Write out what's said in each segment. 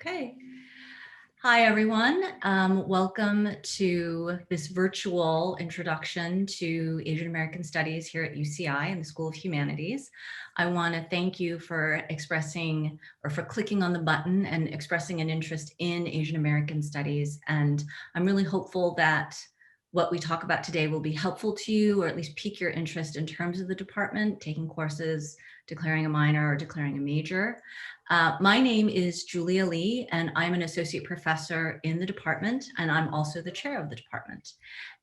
Okay. Hi, everyone. Welcome to this virtual introduction to Asian American Studies here at UCI in the School of Humanities. I want to thank you for expressing or for clicking on the button and expressing an interest in Asian American Studies. And I'm really hopeful that what we talk about today will be helpful to you, or at least pique your interest in terms of the department, taking courses, declaring a minor or declaring a major. My name is Julia Lee, and I'm an associate professor in the department, and I'm also the chair of the department.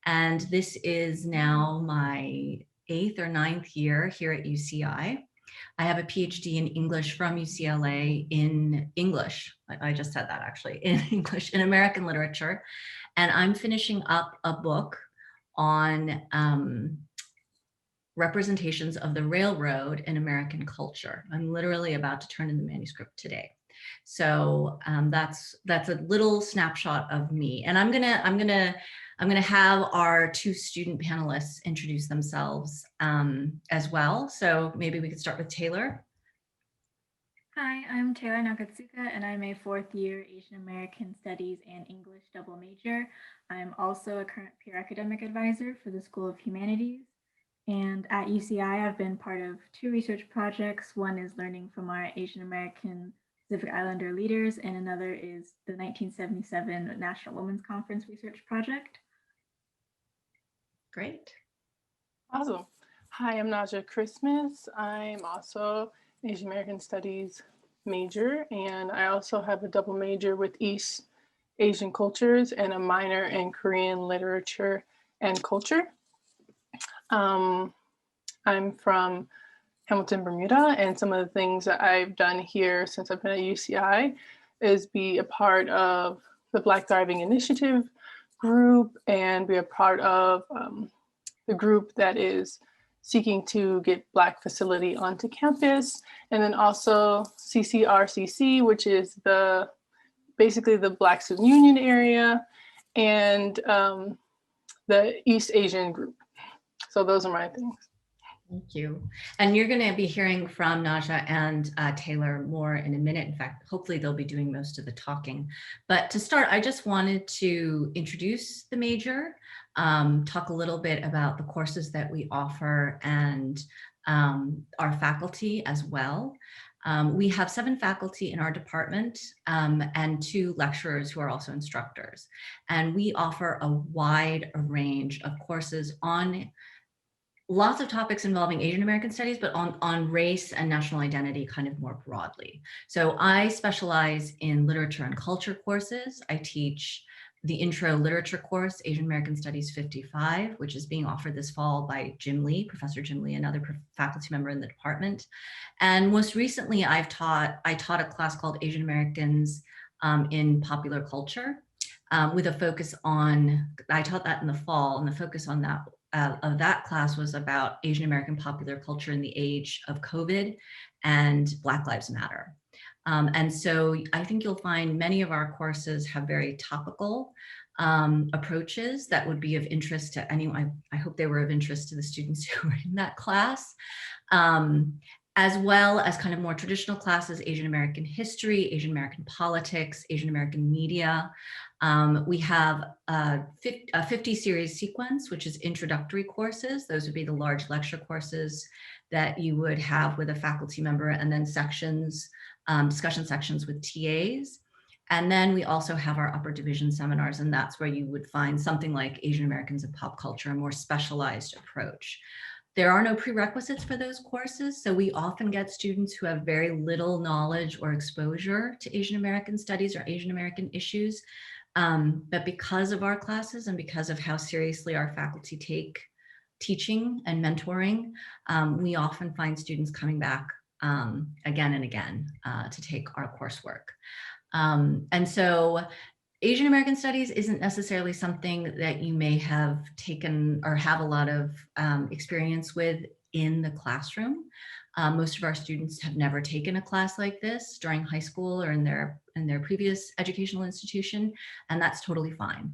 And this is now my 8th or 9th year here at UCI. I have a PhD in English from UCLA in English. I just said that actually, in English, in American literature. And I'm finishing up a book on representations of the railroad in American culture. I'm literally about to turn in the manuscript today. So that's a little snapshot of me. And I'm gonna have our two student panelists introduce themselves as well. So maybe we could start with Taylor. Hi, I'm Taylor Nakatsuka, and I'm a fourth year Asian American Studies and English double major. I'm also a current peer academic advisor for the School of Humanities. And at UCI, I've been part of two research projects. One is learning from our Asian American Pacific Islander leaders, and another is the 1977 National Women's Conference Research Project. Great. Awesome. Hi, I'm Naja Christmas. I'm also an Asian American Studies major, and I also have a double major with East Asian cultures and a minor in Korean literature and culture. I'm from Hamilton, Bermuda, and some of the things that I've done here since I've been at UCI is be a part of the Black Thriving Initiative group and be a part of the group that is seeking to get Black facility onto campus, and then also CCRCC, which is basically the Black Student Union area, and the East Asian group. So those are my things. Thank you. And you're going to be hearing from Naja and Taylor more in a minute. In fact, hopefully they'll be doing most of the talking. But to start, I just wanted to introduce the major, talk a little bit about the courses that we offer and our faculty as well. We have 7 faculty in our department and 2 lecturers who are also instructors. And we offer a wide range of courses on lots of topics involving Asian American studies, but on race and national identity kind of more broadly. So I specialize in literature and culture courses. I teach the intro literature course, Asian American Studies 55, which is being offered this fall by Jim Lee, Professor Jim Lee, another faculty member in the department. And most recently, I taught a class called Asian Americans in Popular Culture with a focus on, I taught that in the fall, and the focus on that of that class was about Asian American popular culture in the age of COVID and Black Lives Matter. And so I think you'll find many of our courses have very topical approaches that would be of interest to anyone. I hope they were of interest to the students who were in that class. As well as kind of more traditional classes, Asian American history, Asian American politics, Asian American media. We have a 50 series sequence, which is introductory courses. Those would be the large lecture courses that you would have with a faculty member, and then sections, discussion sections with TAs. And then we also have our upper division seminars, and that's where you would find something like Asian Americans in Pop Culture, a more specialized approach. There are no prerequisites for those courses, so we often get students who have very little knowledge or exposure to Asian American studies or Asian American issues. But because of our classes and because of how seriously our faculty take teaching and mentoring, we often find students coming back again and again to take our coursework. And so Asian American Studies isn't necessarily something that you may have taken or have a lot of experience with in the classroom. Most of our students have never taken a class like this during high school or in their previous educational institution, and that's totally fine.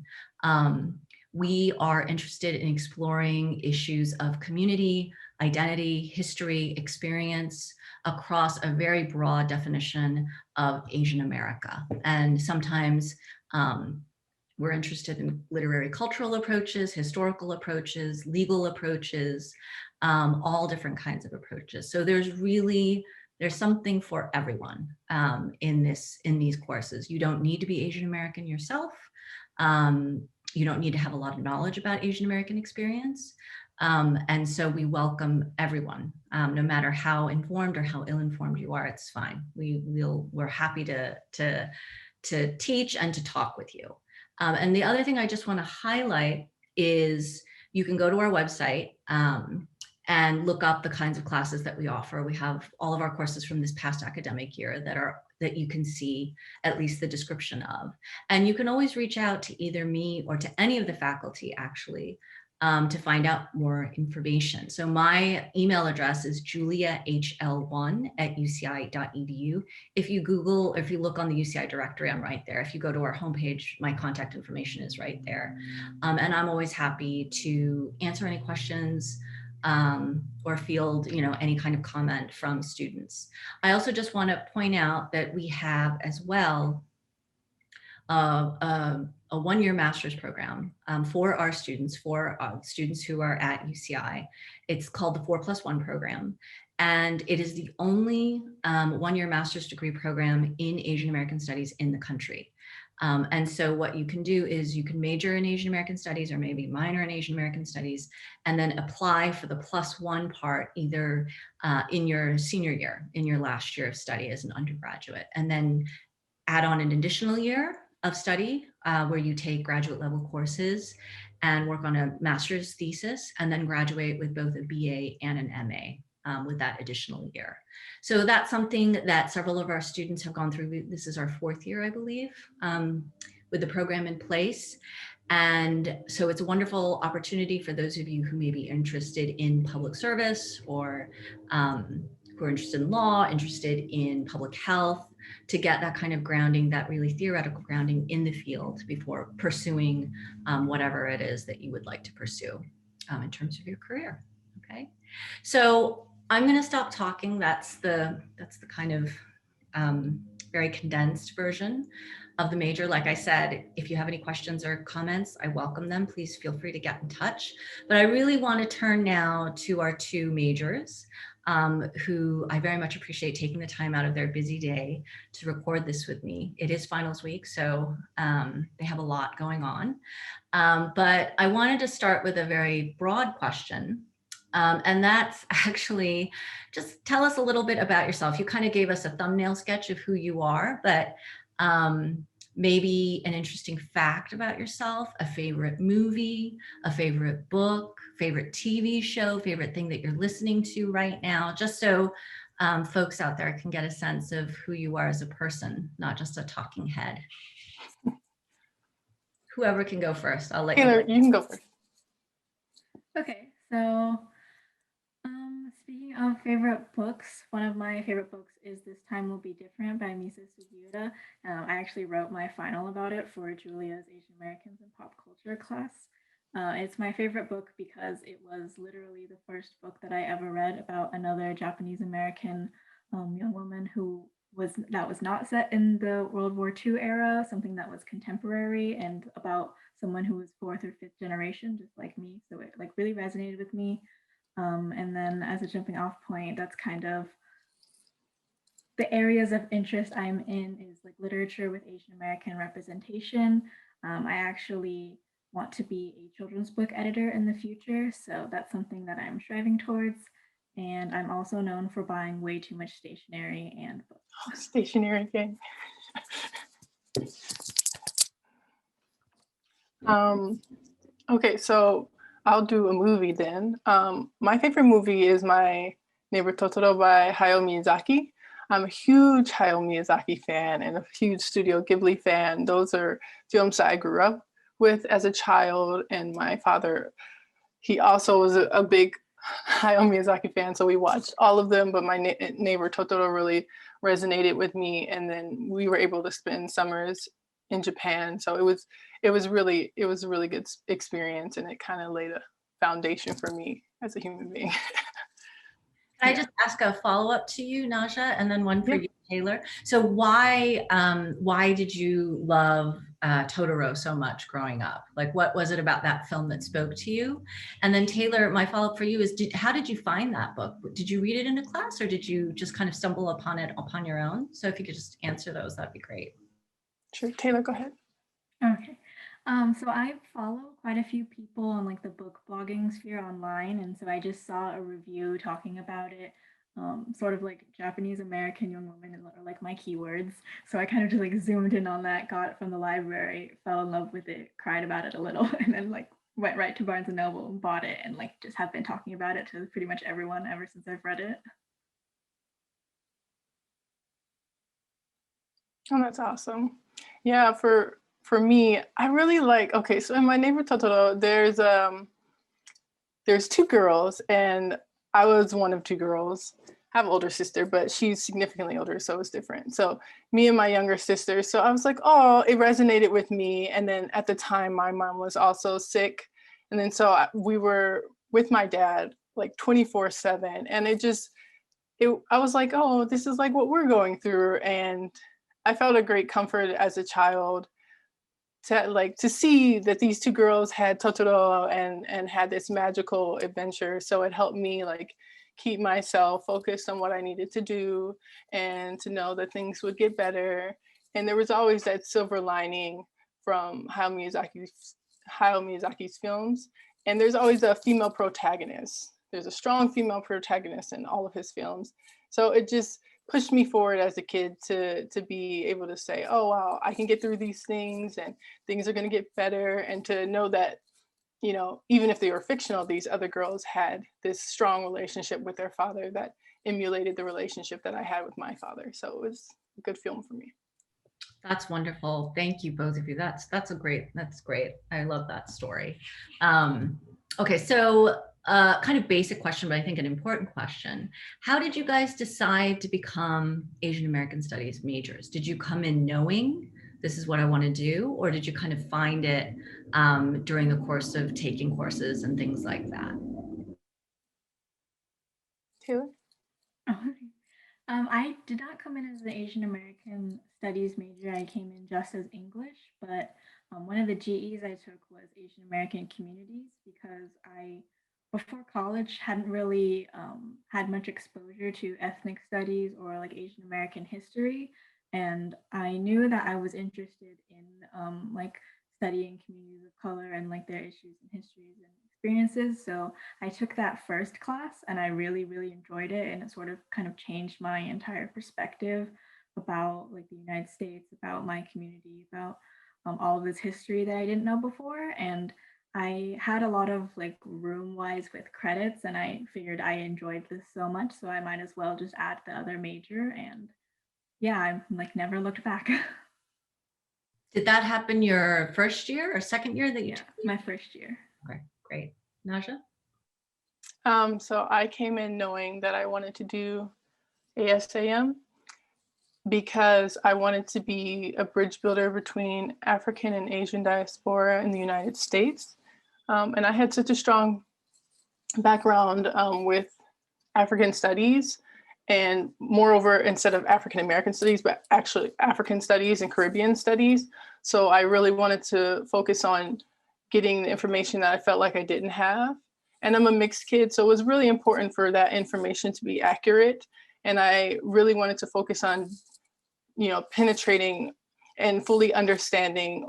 We are interested in exploring issues of community, identity, history, experience across a very broad definition of Asian America. And sometimes we're interested in literary cultural approaches, historical approaches, legal approaches, all different kinds of approaches. So there's something for everyone in these courses. You don't need to be Asian American yourself. You don't need to have a lot of knowledge about Asian American experience. And so we welcome everyone, no matter how informed or how ill-informed you are, it's fine. We're happy to teach and to talk with you. And the other thing I just want to highlight is you can go to our website and look up the kinds of classes that we offer. We have all of our courses from this past academic year that you can see at least the description of. And you can always reach out to either me or to any of the faculty actually to find out more information. So my email address is juliahl1@uci.edu. If you Google, if you look on the UCI directory, I'm right there. If you go to our homepage, my contact information is right there. And I'm always happy to answer any questions or field, any kind of comment from students. I also just want to point out that we have as well a one-year master's program for our students, who are at UCI. It's called the 4+1 program. And it is the only one-year master's degree program in Asian American studies in the country. And so what you can do is you can major in Asian American studies or maybe minor in Asian American studies, and then apply for the +1 part either in your senior year, in your last year of study as an undergraduate, and then add on an additional year of study where you take graduate level courses and work on a master's thesis, and then graduate with both a BA and an MA with that additional year. So that's something that several of our students have gone through. This is our 4th year, I believe, with the program in place. And so it's a wonderful opportunity for those of you who may be interested in public service or who are interested in law, interested in public health, to get that kind of grounding, that really theoretical grounding in the field before pursuing whatever it is that you would like to pursue in terms of your career. Okay, so I'm going to stop talking. That's the kind of very condensed version of the major. Like I said, if you have any questions or comments, I welcome them. Please feel free to get in touch. But I really want to turn now to our 2 majors, who I very much appreciate taking the time out of their busy day to record this with me. It is finals week, so they have a lot going on. But I wanted to start with a very broad question. And that's actually, just tell us a little bit about yourself. You kind of gave us a thumbnail sketch of who you are, but maybe an interesting fact about yourself, a favorite movie, a favorite book, favorite TV show, favorite thing that you're listening to right now, just so folks out there can get a sense of who you are as a person, not just a talking head. Whoever can go first, I'll let Taylor, you can go first. Okay, so speaking of favorite books, one of my favorite books is This Time Will Be Different by Misa Sugiura. I actually wrote my final about it for Julia's Asian Americans and Pop Culture class. It's my favorite book because it was literally the first book that I ever read about another Japanese American young woman that was not set in the World War II era, something that was contemporary and about someone who was 4th or 5th generation, just like me. So it really resonated with me. And then as a jumping off point, that's kind of the areas of interest I'm in is literature with Asian American representation. I actually want to be a children's book editor in the future, so that's something that I'm striving towards. And I'm also known for buying way too much stationery and books. Oh, stationery gang. Okay, so I'll do a movie then. My favorite movie is My Neighbor Totoro by Hayao Miyazaki. I'm a huge Hayao Miyazaki fan and a huge Studio Ghibli fan. Those are films that I grew up with as a child, and my father, he also was a big Hayao Miyazaki fan, so we watched all of them, but My Neighbor Totoro really resonated with me, and then we were able to spend summers in Japan, so it was a really good experience, and it kind of laid a foundation for me as a human being. Can I just ask a follow-up to you, Naja, and then one for Yeah. you, Taylor? So why did you love Totoro so much growing up? Like, what was it about that film that spoke to you? And then Taylor, my follow-up for you is, how did you find that book? Did you read it in a class, or did you just kind of stumble upon it upon your own? So if you could just answer those, that'd be great. Sure. Taylor, go ahead. Okay. So I follow quite a few people on like the book blogging sphere online, and so I just saw a review talking about it. Sort of like Japanese American young women are like my keywords. So I kind of just like zoomed in on that, got it from the library, fell in love with it, cried about it a little, and then like went right to Barnes and Noble and bought it, and like just have been talking about it to pretty much everyone ever since I've read it. Oh, that's awesome. Yeah, for me, I really like, okay, so in My Neighbor Totoro, there's two girls, and I was one of two girls. I have an older sister, but she's significantly older, so it's different. So me and my younger sister, so I was like, oh, it resonated with me. And then at the time, my mom was also sick. And then so we were with my dad like 24/7. And I was like, oh, this is like what we're going through. And I felt a great comfort as a child to see that these two girls had Totoro and had this magical adventure. So it helped me like keep myself focused on what I needed to do and to know that things would get better. And there was always that silver lining from Hayao Miyazaki's films. And there's always a female protagonist. There's a strong female protagonist in all of his films. So it just pushed me forward as a kid to be able to say, oh wow, I can get through these things and things are going to get better, and to know that, you know, even if they were fictional, these other girls had this strong relationship with their father that emulated the relationship that I had with my father. So it was a good film for me. That's wonderful. Thank you, both of you. That's great. I love that story. Okay, so kind of basic question, but I think an important question. How did you guys decide to become Asian American Studies majors? Did you come in knowing this is what I want to do, or did you kind of find it during the course of taking courses and things like that? Taylor? I did not come in as an Asian American Studies major. I came in just as English, but one of the GEs I took was Asian American Communities because I, before college, hadn't really had much exposure to ethnic studies or like Asian American history. And I knew that I was interested in like studying communities of color and like their issues and histories and experiences. So I took that first class and I really, really enjoyed it. And it sort of kind of changed my entire perspective about like the United States, about my community, about all of this history that I didn't know before. And I had a lot of like room wise with credits, and I figured I enjoyed this so much. So I might as well just add the other major. And yeah, I've like never looked back. Did that happen your first year or second year that you Yeah, took? my first year. Okay, great. Naja? So I came in knowing that I wanted to do ASAM because I wanted to be a bridge builder between African and Asian diaspora in the United States. And I had such a strong background with African studies, and moreover, instead of African American studies, but actually African studies and Caribbean studies. So I really wanted to focus on getting the information that I felt like I didn't have. And I'm a mixed kid, so it was really important for that information to be accurate. And I really wanted to focus on, you know, penetrating and fully understanding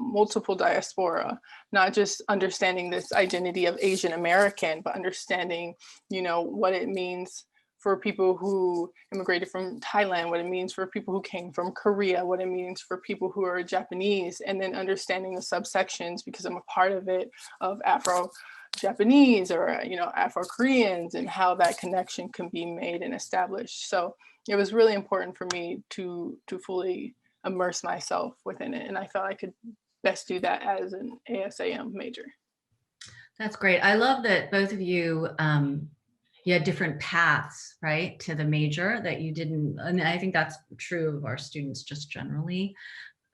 multiple diaspora, not just understanding this identity of Asian American, but understanding, you know, what it means for people who immigrated from Thailand, what it means for people who came from Korea, what it means for people who are Japanese, and then understanding the subsections, because I'm a part of it, of Afro-Japanese or, you know, Afro-Koreans, and how that connection can be made and established. So it was really important for me to fully immerse myself within it. And I felt I could best do that as an ASAM major. That's great. I love that both of you, you had different paths, right, to the major that you didn't, and I think that's true of our students just generally.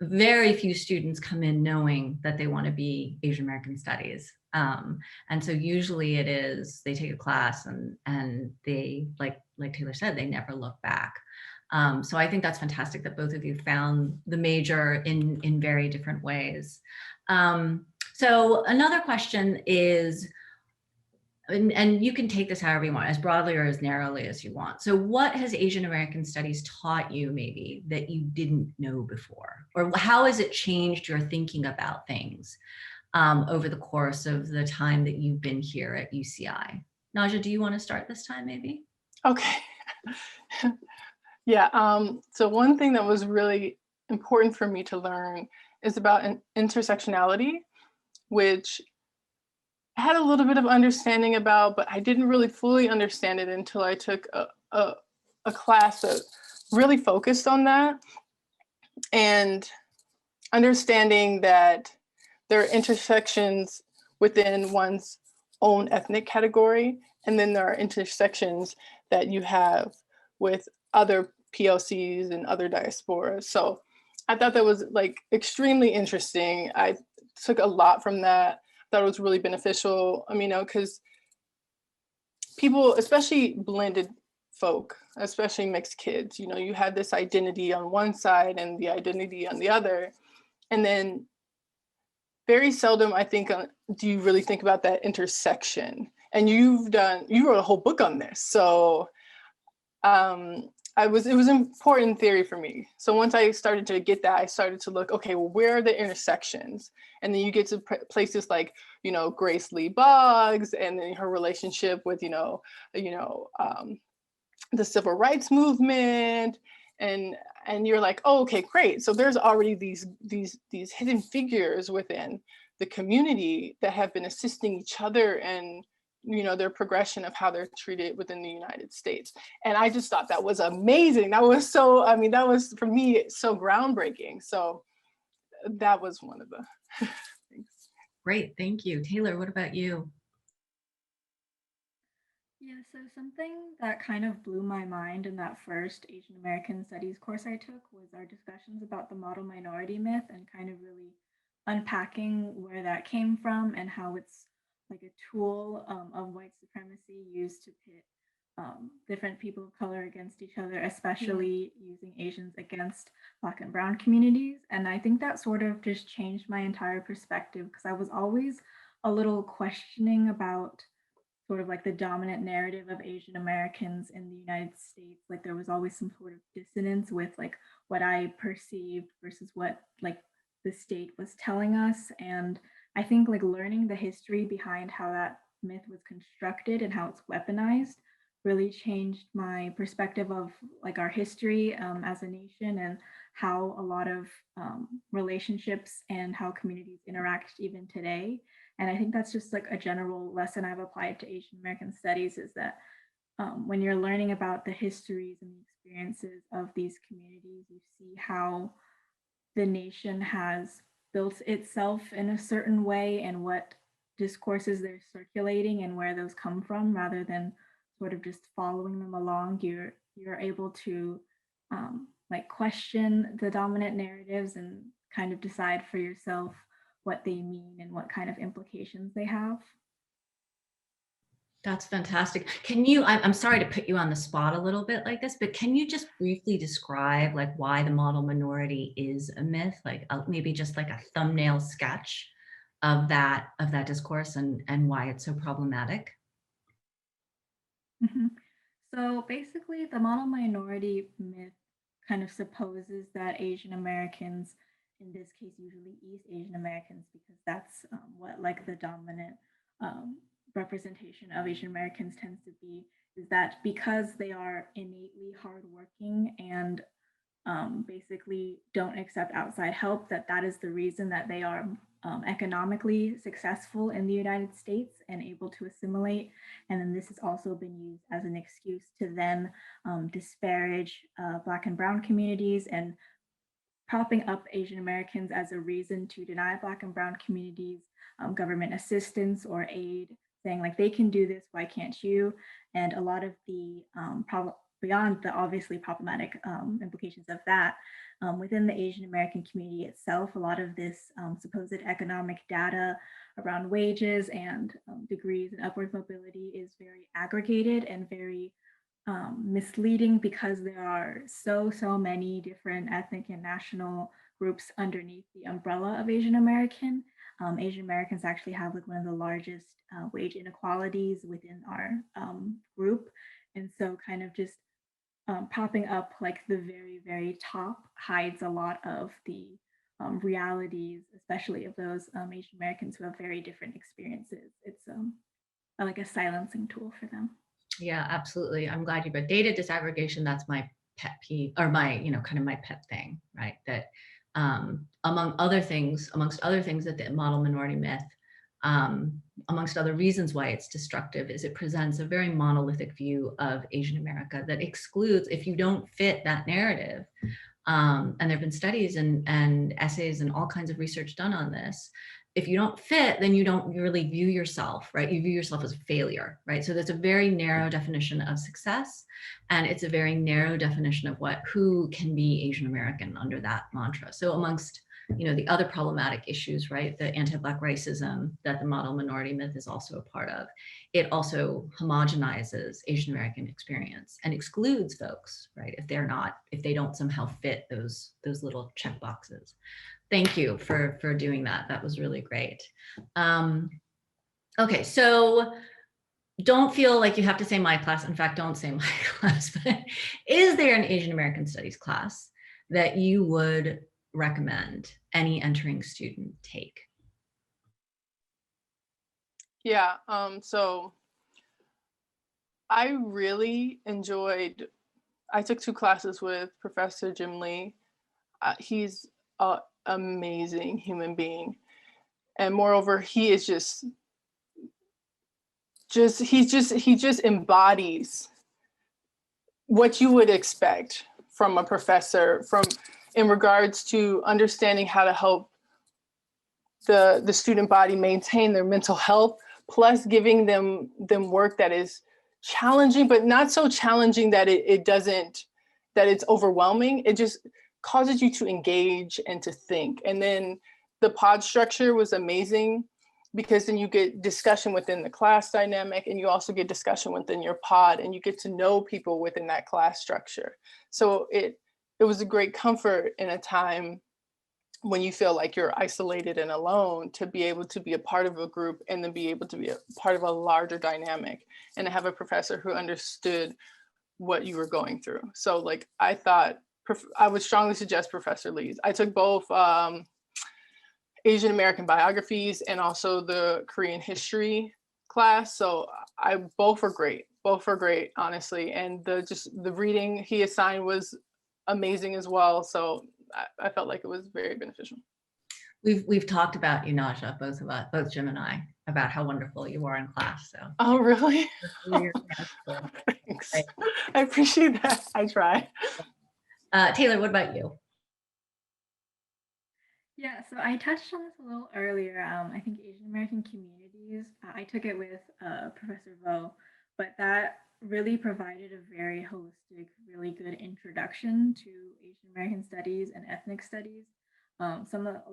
very few students come in knowing that they want to be Asian American Studies. And so usually it is they take a class and they, like Taylor said, they never look back. So I think that's fantastic that both of you found the major in very different ways. So another question is, and you can take this however you want, as broadly or as narrowly as you want. So what has Asian American Studies taught you maybe that you didn't know before? Or how has it changed your thinking about things over the course of the time that you've been here at UCI? Naja, do you want to start this time maybe? Okay. Yeah, so one thing that was really important for me to learn is about intersectionality, which I had a little bit of understanding about, but I didn't really fully understand it until I took a class that really focused on that, and understanding that there are intersections within one's own ethnic category, and then there are intersections that you have with other PLCs and other diasporas. So I thought that was like extremely interesting. I took a lot from that. Thought it was really beneficial. I mean, because people, especially blended folk, especially mixed kids, you had this identity on one side and the identity on the other. And then very seldom, I think, do you really think about that intersection. And you wrote a whole book on this. So it was important theory for me. So once I started to get that, I started to look, okay, well, where are the intersections? And then you get to places like, Grace Lee Boggs, and then her relationship with, the civil rights movement, and you're like, oh, okay, great. So there's already these hidden figures within the community that have been assisting each other and their progression of how they're treated within the United States. And I just thought that was amazing. That was that was for me so groundbreaking. So that was one of the things. Great, thank you. Taylor, what about you? Yeah, so something that kind of blew my mind in that first Asian American Studies course I took was our discussions about the model minority myth and kind of really unpacking where that came from and how it's like a tool of white supremacy used to pit different people of color against each other, especially using Asians against Black and Brown communities. And I think that sort of just changed my entire perspective because I was always a little questioning about sort of like the dominant narrative of Asian Americans in the United States. Like there was always some sort of dissonance with like what I perceived versus what like the state was telling us. And I think like learning the history behind how that myth was constructed and how it's weaponized really changed my perspective of like our history as a nation and how a lot of relationships and how communities interact even today. And I think that's just like a general lesson I've applied to Asian American studies is that when you're learning about the histories and the experiences of these communities, you see how the nation has built itself in a certain way and what discourses they're circulating and where those come from rather than sort of just following them along. You're able to like question the dominant narratives and kind of decide for yourself what they mean and what kind of implications they have. That's fantastic. Can you, I'm sorry to put you on the spot a little bit like this, but can you just briefly describe like why the model minority is a myth? Like maybe just like a thumbnail sketch of that discourse and why it's so problematic? Mhm. So basically, the model minority myth kind of supposes that Asian Americans, in this case, usually East Asian Americans, because that's what like the dominant um, representation of Asian Americans tends to be, is that because they are innately hardworking and basically don't accept outside help, that is the reason that they are economically successful in the United States and able to assimilate. And then this has also been used as an excuse to then disparage Black and Brown communities and propping up Asian Americans as a reason to deny Black and Brown communities government assistance or aid, saying like they can do this, why can't you? And a lot of the beyond the obviously problematic implications of that, within the Asian American community itself, a lot of this supposed economic data around wages and degrees and upward mobility is very aggregated and very misleading because there are so many different ethnic and national groups underneath the umbrella of Asian American. Asian Americans actually have like one of the largest wage inequalities within our group. And so kind of just popping up like the very top hides a lot of the realities, especially of those Asian Americans who have very different experiences. It's like a silencing tool for them. Yeah, absolutely. I'm glad you brought data disaggregation. That's my pet peeve, or my, kind of my pet thing, right? That amongst other things that the model minority myth, amongst other reasons why it's destructive, is it presents a very monolithic view of Asian America that excludes, if you don't fit that narrative, and there have been studies and essays and all kinds of research done on this. If you don't fit, then you don't really view yourself, right? You view yourself as a failure, right? So there's a very narrow definition of success, and it's a very narrow definition of who can be Asian American under that mantra. So amongst, the other problematic issues, right? The anti-Black racism that the model minority myth is also a part of. It also homogenizes Asian American experience and excludes folks, right? If they don't somehow fit those little check boxes. Thank you for doing that. That was really great. Okay, so don't feel like you have to say my class. In fact, don't say my class, but is there an Asian American Studies class that you would recommend any entering student take? Yeah, so I really enjoyed, I took 2 classes with Professor Jim Lee. He's an amazing human being. And moreover, he is he just embodies what you would expect from a professor in regards to understanding how to help the student body maintain their mental health, plus giving them work that is challenging, but not so challenging that that it's overwhelming. It just causes you to engage and to think. And then the pod structure was amazing, because then you get discussion within the class dynamic, and you also get discussion within your pod, and you get to know people within that class structure. So it was a great comfort in a time when you feel like you're isolated and alone, to be able to be a part of a group and then be able to be a part of a larger dynamic, and to have a professor who understood what you were going through. So like, I thought, I would strongly suggest Professor Lee's. I took both Asian American biographies and also the Korean history class. So both were great, honestly. And the reading he assigned was amazing as well. So I felt like it was very beneficial. We've talked about you, Naja, both Jim and I, about how wonderful you are in class. So. Oh, really? Oh, thanks. Right. I appreciate that. I try. Taylor, what about you? Yeah, so I touched on this a little earlier. I think Asian American Communities, I took it with Professor Vo, but that really provided a very holistic, really good introduction to Asian American studies and ethnic studies. A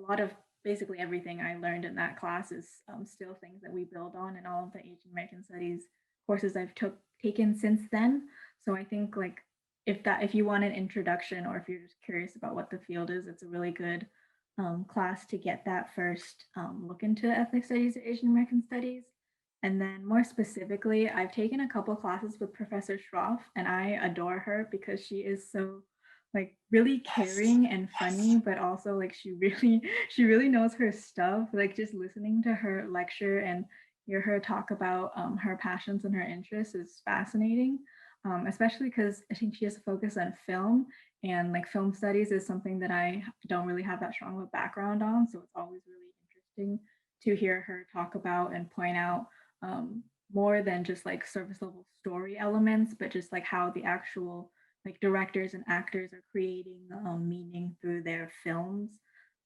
lot of basically everything I learned in that class is still things that we build on in all of the Asian American studies courses I've taken since then. So I think like if you want an introduction, or if you're just curious about what the field is, it's a really good class to get that first look into ethnic studies or Asian American studies. And then more specifically, I've taken a couple classes with Professor Schroff, and I adore her because she is so like really caring and funny, but also like she really knows her stuff. Like just listening to her lecture and hear her talk about her passions and her interests is fascinating. Especially because I think she has a focus on film, and like film studies is something that I don't really have that strong of a background on. So it's always really interesting to hear her talk about and point out more than just like surface level story elements, but just like how the actual like directors and actors are creating meaning through their films.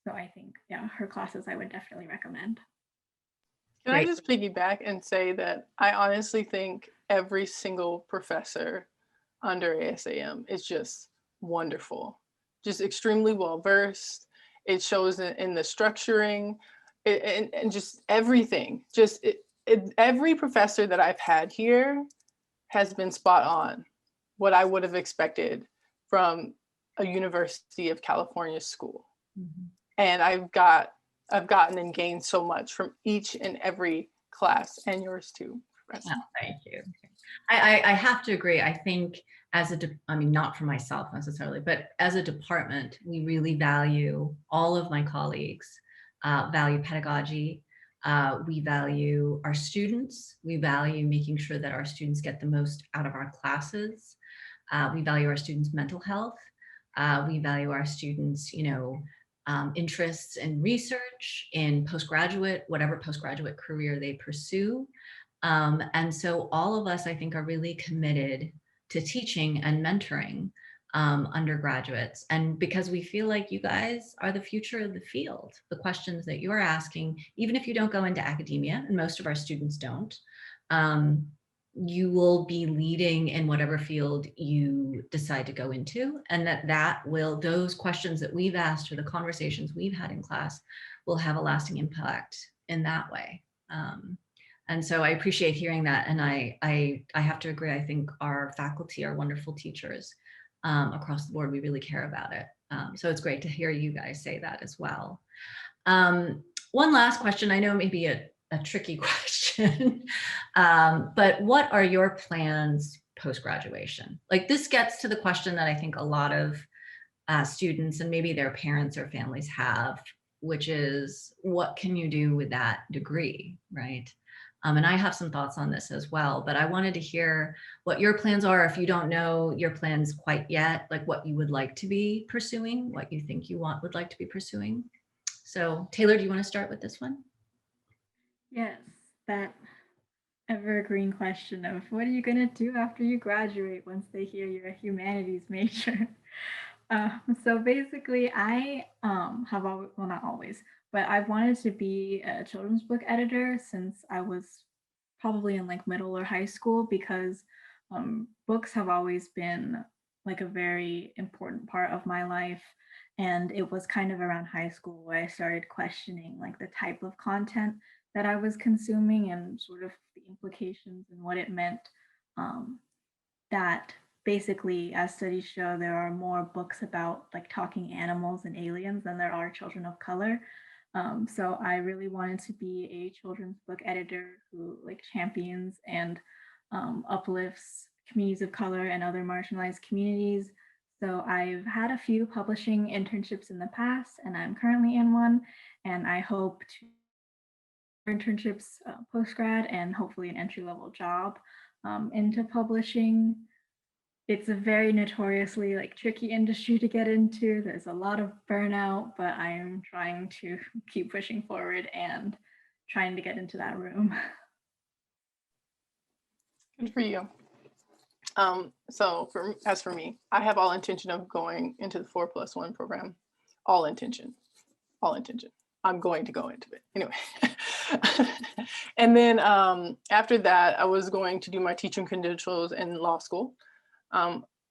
So I think, yeah, her classes I would definitely recommend. Can I just piggyback and say that I honestly think every single professor under ASAM is just wonderful. just extremely well versed. It shows in the structuring and just everything. Every professor that I've had here has been spot on what I would have expected from a University of California school. Mm-hmm. And I've gotten and gained so much from each and every class, and yours too, Professor. Oh, thank you. I have to agree. I think I mean, not for myself necessarily, but as a department, we really value, all of my colleagues value pedagogy. We value our students. We value making sure that our students get the most out of our classes. We value our students' mental health. We value our students, interests in research, in postgraduate, whatever postgraduate career they pursue. And so all of us, I think, are really committed to teaching and mentoring undergraduates. And because we feel like you guys are the future of the field, the questions that you're asking, even if you don't go into academia, and most of our students don't, you will be leading in whatever field you decide to go into, and those questions that we've asked or the conversations we've had in class will have a lasting impact in that way. And so I appreciate hearing that. And I have to agree. I think our faculty are wonderful teachers across the board. We really care about it. So it's great to hear you guys say that as well. One last question. I know maybe a tricky question, but what are your plans post-graduation? Like, this gets to the question that I think a lot of students and maybe their parents or families have, which is, what can you do with that degree, right? And I have some thoughts on this as well, but I wanted to hear what your plans are. If you don't know your plans quite yet, like what you would like to be pursuing, what you think you would like to be pursuing. So Taylor, do you want to start with this one? Yes, that evergreen question of what are you going to do after you graduate once they hear you're a humanities major? So basically, I have always, well, not always, but I've wanted to be a children's book editor since I was probably in like middle or high school, because books have always been like a very important part of my life. And it was kind of around high school where I started questioning like the type of content that I was consuming and sort of the implications and what it meant. That basically, as studies show, there are more books about like talking animals and aliens than there are children of color. So I really wanted to be a children's book editor who like champions and uplifts communities of color and other marginalized communities. So I've had a few publishing internships in the past, and I'm currently in one, and I hope to internships post-grad and hopefully an entry-level job into publishing. It's a very notoriously like tricky industry to get into. There's a lot of burnout, but I am trying to keep pushing forward and trying to get into that room. Good for you. So as for me, I have all intention of going into the 4+1 program. All intention. I'm going to go into it anyway. And then after that, I was going to do my teaching credentials in law school.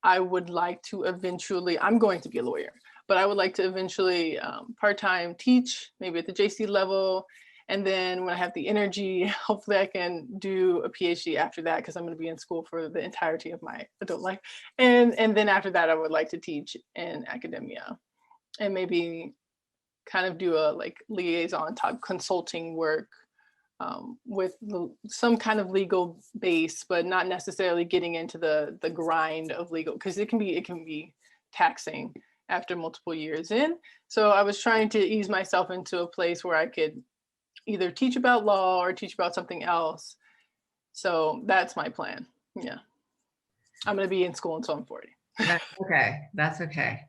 I would like to eventually, I'm going to be a lawyer, but I would like to eventually part-time teach, maybe at the JC level. And then when I have the energy, hopefully I can do a PhD after that, because I'm going to be in school for the entirety of my adult life. And then after that, I would like to teach in academia and maybe kind of do a like liaison type consulting work with some kind of legal base, but not necessarily getting into the grind of legal, because it can be taxing after multiple years in. So I was trying to ease myself into a place where I could either teach about law or teach about something else. So that's my plan. Yeah. I'm going to be in school until I'm 40. That's okay.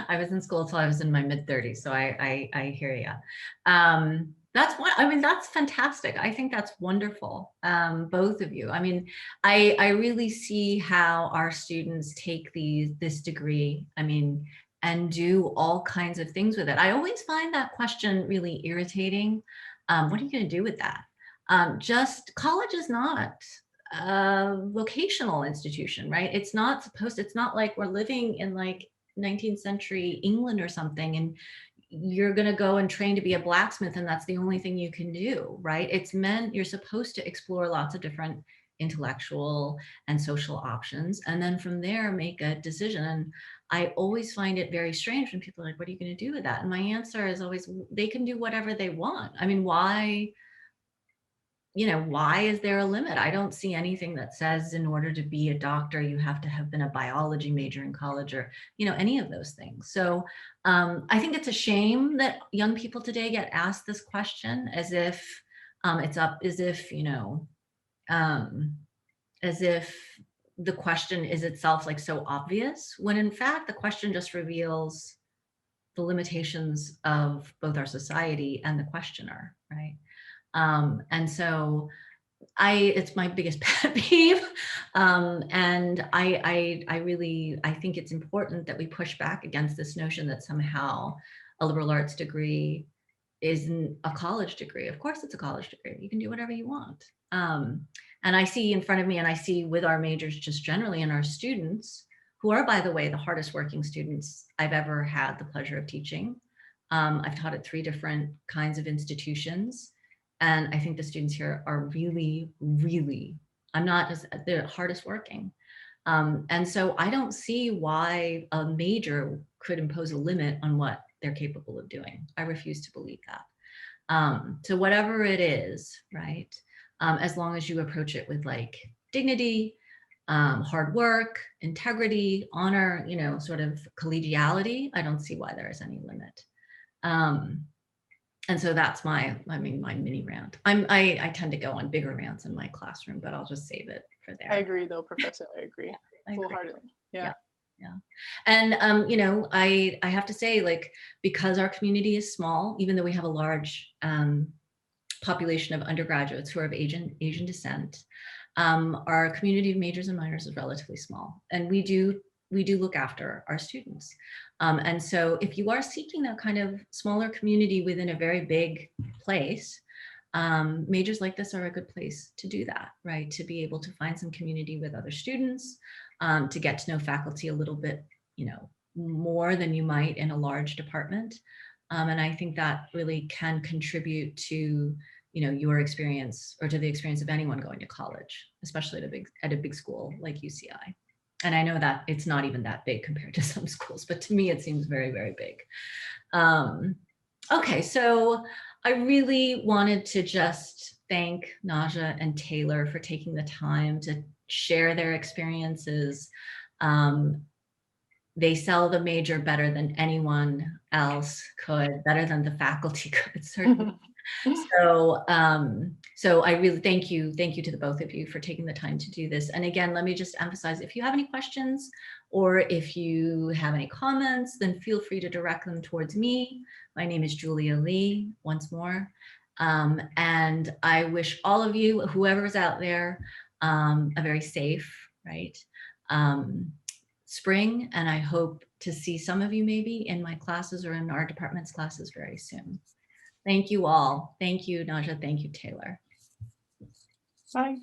I was in school until I was in my mid-30s, so I hear you. That's fantastic. I think that's wonderful, both of you. I mean, I really see how our students take this degree, and do all kinds of things with it. I always find that question really irritating. What are you going to do with that? Just college is not a vocational institution, right? It's not like we're living in like 19th century England or something, and you're going to go and train to be a blacksmith, and that's the only thing you can do, right? It's meant, you're supposed to explore lots of different intellectual and social options, and then from there make a decision. And I always find it very strange when people are like, what are you going to do with that? And my answer is always, they can do whatever they want. I mean, why, you know, why is there a limit? I don't see anything that says in order to be a doctor, you have to have been a biology major in college, or, you know, any of those things. So I think it's a shame that young people today get asked this question as if it's up, as if, you know, as if the question is itself like so obvious, when in fact the question just reveals the limitations of both our society and the questioner, right? And so it's my biggest pet peeve. And I really, I think it's important that we push back against this notion that somehow a liberal arts degree isn't a college degree. Of course it's a college degree. You can do whatever you want. And I see in front of me, and I see with our majors just generally, and our students, who are, by the way, the hardest working students I've ever had the pleasure of teaching. I've taught at 3 different kinds of institutions. And I think the students here are really, really, I'm not just, they're hardest working. And so I don't see why a major could impose a limit on what they're capable of doing. I refuse to believe that. So whatever it is, right? As long as you approach it with like dignity, hard work, integrity, honor, you know, sort of collegiality, I don't see why there is any limit. And so that's my mini rant. I tend to go on bigger rants in my classroom, but I'll just save it for there. I agree though, Professor, I agree. Wholeheartedly. Yeah. And you know, I have to say, like, because our community is small, even though we have a large population of undergraduates who are of Asian descent, our community of majors and minors is relatively small, and we do look after our students. And so if you are seeking that kind of smaller community within a very big place, majors like this are a good place to do that, right? To be able to find some community with other students, to get to know faculty a little bit, you know, more than you might in a large department. And I think that really can contribute to, you know, your experience, or to the experience of anyone going to college, especially at a big school like UCI. And I know that it's not even that big compared to some schools, but to me it seems very, very big. Okay, so I really wanted to just thank Naja and Taylor for taking the time to share their experiences. They sell the major better than anyone else could, better than the faculty could, certainly. So I really thank you to the both of you for taking the time to do this. And again, let me just emphasize, if you have any questions or if you have any comments, then feel free to direct them towards me. My name is Julia Lee, once more. And I wish all of you, whoever's out there, a very safe, right, spring. And I hope to see some of you maybe in my classes or in our department's classes very soon. Thank you all. Thank you, Naja. Thank you, Taylor. Bye.